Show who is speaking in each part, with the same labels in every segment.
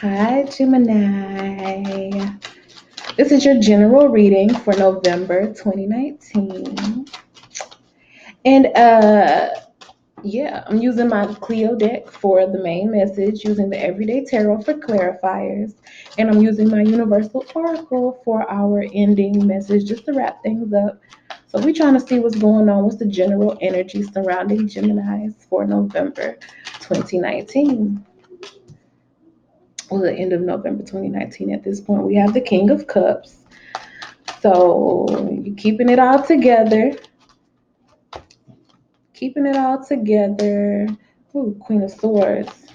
Speaker 1: Hi, Gemini. This is your general reading for November 2019. And yeah, I'm using my Clio deck for the main message, using the Everyday Tarot for clarifiers, and I'm using my Universal Oracle for our ending message just to wrap things up. So we're trying to see what's going on, what's the general energy surrounding Geminis for November 2019. Well, the end of November 2019 at this point. We have the King of Cups. So you're keeping it all together. Keeping it all together. Ooh, Queen of Swords.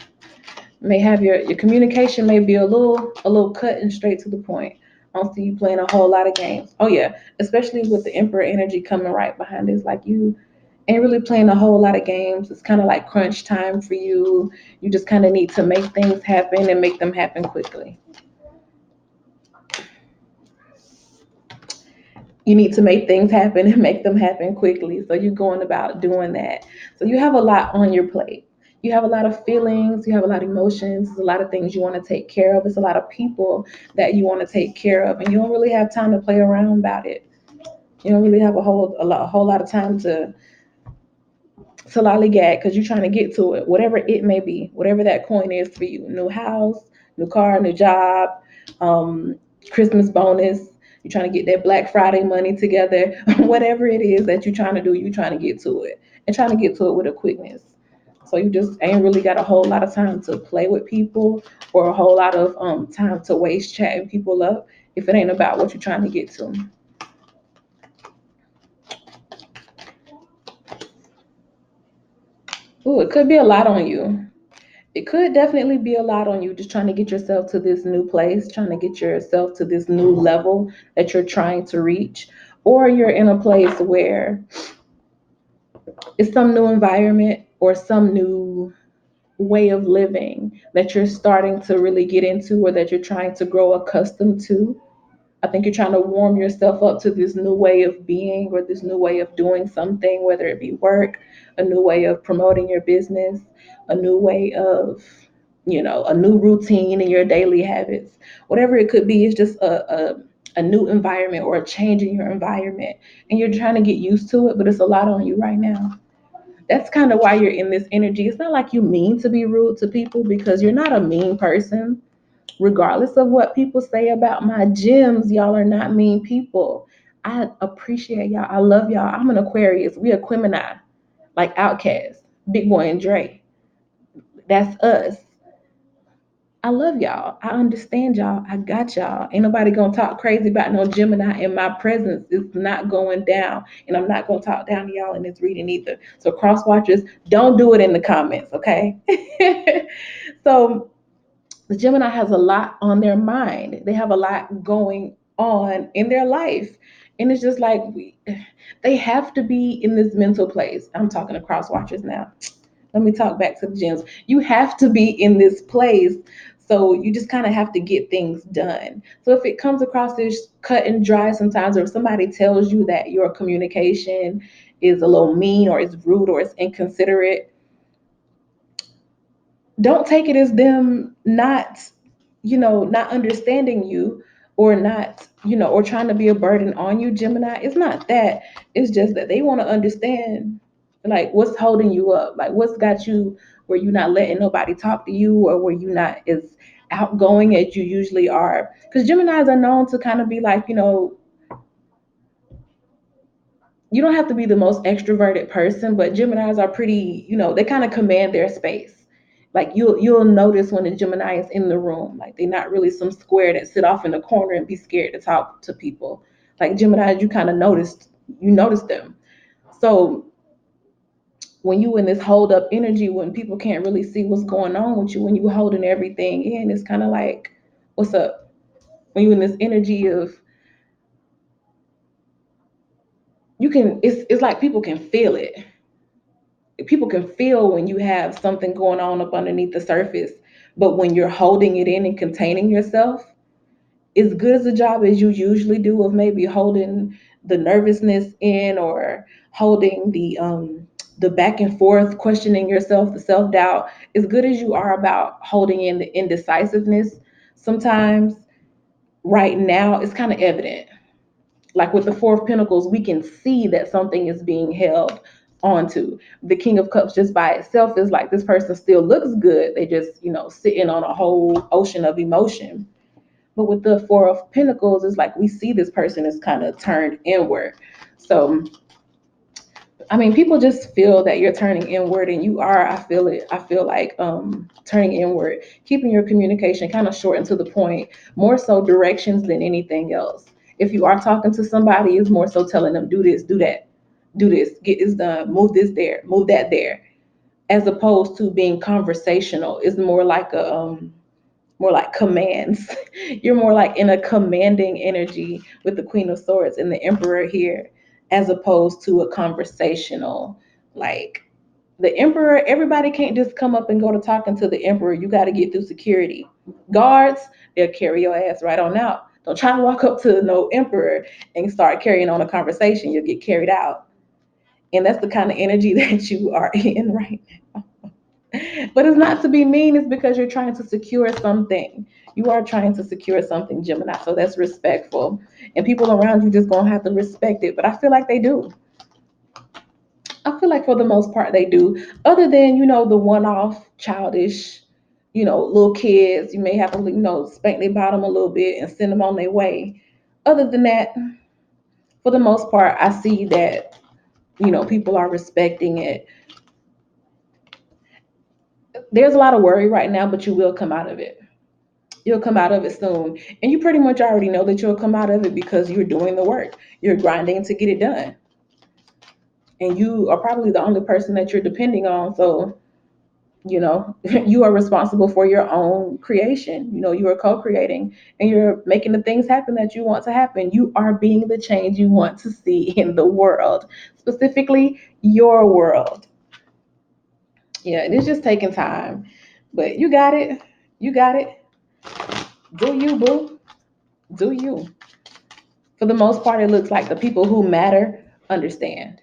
Speaker 1: May have your communication may be a little cut and straight to the point. I don't see you playing a whole lot of games. Oh yeah, especially with the Emperor energy coming right behind this. Like you ain't really playing a whole lot of games. It's kind of like crunch time for you. You just kind of need to make things happen and make them happen quickly. You need to make things happen and make them happen quickly. So you're going about doing that. So you have a lot on your plate. You have a lot of feelings, you have a lot of emotions, there's a lot of things you want to take care of. It's a lot of people that you want to take care of, and you don't really have time to play around about it. You don't really have a whole lot of time to lollygag because you're trying to get to it, whatever it may be, whatever that coin is for you. New house, new car, new job, Christmas bonus. You're trying to get that Black Friday money together. Whatever it is that you're trying to do, you're trying to get to it and trying to get to it with a quickness. So you just ain't really got a whole lot of time to play with people or a whole lot of time to waste chatting people up if it ain't about what you're trying to get to. Ooh, it could be a lot on you. It could definitely be a lot on you just trying to get yourself to this new place, trying to get yourself to this new level that you're trying to reach. Or you're in a place where it's some new environment or some new way of living that you're starting to really get into or that you're trying to grow accustomed to. I think you're trying to warm yourself up to this new way of being or this new way of doing something, whether it be work, a new way of promoting your business, a new way of, a new routine in your daily habits. Whatever it could be, it's just a new environment or a change in your environment. And you're trying to get used to it, but it's a lot on you right now. That's kind of why you're in this energy. It's not like you mean to be rude to people because you're not a mean person regardless of what people say about my gems, y'all are not mean people. I appreciate y'all. I love y'all. I'm an Aquarius. We Aquemini, like Outcast, Big Boy and Dre. That's us. I love y'all. I understand y'all. I got y'all. Ain't nobody gonna talk crazy about no Gemini in my presence. It's not going down. And I'm not gonna talk down to y'all in this reading either. So cross watchers, don't do it in the comments, okay? So the Gemini has a lot on their mind. They have a lot going on in their life. And it's just like they have to be in this mental place. I'm talking to cross watchers now. Let me talk back to the gems. You have to be in this place. So you just kind of have to get things done. So if it comes across as cut and dry sometimes, or if somebody tells you that your communication is a little mean or it's rude or it's inconsiderate, don't take it as them not, not understanding you or not, or trying to be a burden on you, Gemini. It's not that. It's just that they want to understand like what's holding you up, like what's got you where you're not letting nobody talk to you or where you're not as outgoing as you usually are. Because Geminis are known to kind of be like, you don't have to be the most extroverted person, but Geminis are pretty, they kind of command their space. Like you'll notice when a Gemini is in the room, like they're not really some square that sit off in the corner and be scared to talk to people. Like Geminis, you kind of notice them. So when you in this hold up energy, when people can't really see what's going on with you, when you holding everything in, it's kind of like, what's up? When you in this energy of it's like people can feel it. People can feel when you have something going on up underneath the surface, but when you're holding it in and containing yourself, as good as a job as you usually do of maybe holding the nervousness in or holding the back and forth, questioning yourself, the self-doubt, as good as you are about holding in the indecisiveness, sometimes right now it's kind of evident. Like with the Four of Pentacles, we can see that something is being held onto. The King of Cups just by itself is like this person still looks good. They just, sitting on a whole ocean of emotion. But with the Four of Pentacles, it's like we see this person is kind of turned inward. So I mean, people just feel that you're turning inward, and you are. I feel it. I feel like turning inward, keeping your communication kind of short and to the point, more so directions than anything else. If you are talking to somebody, it's more so telling them do this, do that, do this, get this done, move this there, move that there, as opposed to being conversational. It's more like commands. You're more like in a commanding energy with the Queen of Swords and the Emperor here, as opposed to a conversational. Like the Emperor, everybody can't just come up and go to talking to the Emperor. You got to get through security. Guards, they'll carry your ass right on out. Don't try to walk up to no Emperor and start carrying on a conversation. You'll get carried out. And that's the kind of energy that you are in right now. But it's not to be mean, it's because you're trying to secure something. You are trying to secure something, Gemini. So that's respectful. And people around you just gonna have to respect it. But I feel like they do. I feel like for the most part they do. Other than, the one-off childish, little kids, you may have to, spank their bottom a little bit and send them on their way. Other than that, for the most part, I see that, people are respecting it. There's a lot of worry right now, but you will come out of it. You'll come out of it soon. And you pretty much already know that you'll come out of it because you're doing the work. You're grinding to get it done. And you are probably the only person that you're depending on. So, you are responsible for your own creation. You are co-creating and you're making the things happen that you want to happen. You are being the change you want to see in the world, specifically your world. Yeah, it is just taking time. But you got it. You got it. Do you, boo? Do you? For the most part, it looks like the people who matter understand.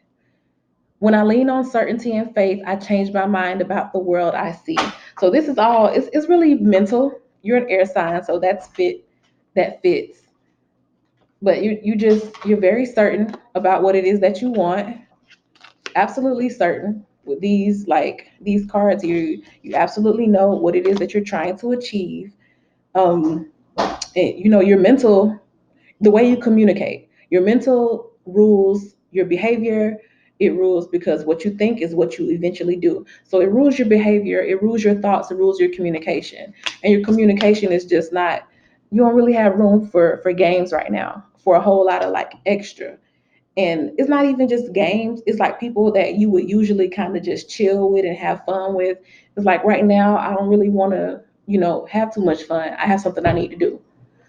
Speaker 1: When I lean on certainty and faith, I change my mind about the world I see. So this is all, it's really mental. You're an air sign, so that fits. But you're very certain about what it is that you want. Absolutely certain. With these cards, you absolutely know what it is that you're trying to achieve. Um, and, your mental, the way you communicate, your mental rules your behavior. It rules because what you think is what you eventually do. So it rules your behavior, it rules your thoughts, it rules your communication. And your communication is just not, you don't really have room for games right now, for a whole lot of like extra. And it's not even just games, it's like people that you would usually kind of just chill with and have fun with. It's like right now I don't really want to, have too much fun. I have something I need to do.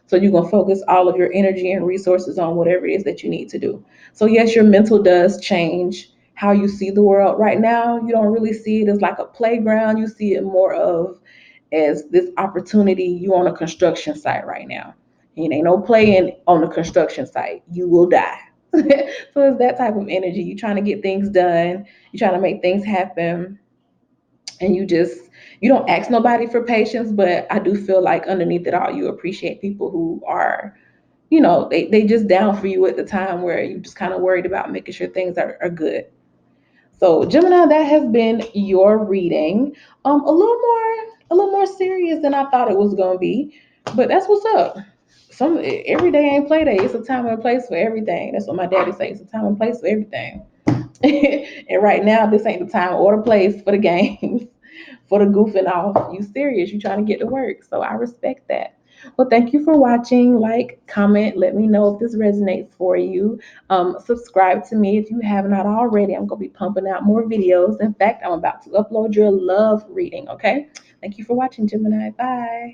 Speaker 1: So you're going to focus all of your energy and resources on whatever it is that you need to do. So yes, your mental does change how you see the world. Right now, you don't really see it as like a playground. You see it more of as this opportunity. You on a construction site right now. And ain't no playing on the construction site. You will die. So it's that type of energy. You're trying to get things done. You're trying to make things happen. And you don't ask nobody for patience, but I do feel like underneath it all, you appreciate people who are, they just down for you at the time where you just kind of worried about making sure things are good. So Gemini, that has been your reading. A little more serious than I thought it was gonna be, but that's what's up. Every day ain't play day. It's a time and a place for everything. That's what my daddy says. It's a time and place for everything. And right now, this ain't the time or the place for the games, for the goofing off. You serious? You trying to get to work? So I respect that. Well, thank you for watching. Like, comment, let me know if this resonates for you. Subscribe to me if you have not already. I'm gonna be pumping out more videos. In fact, I'm about to upload your love reading. Okay. Thank you for watching, Gemini. Bye.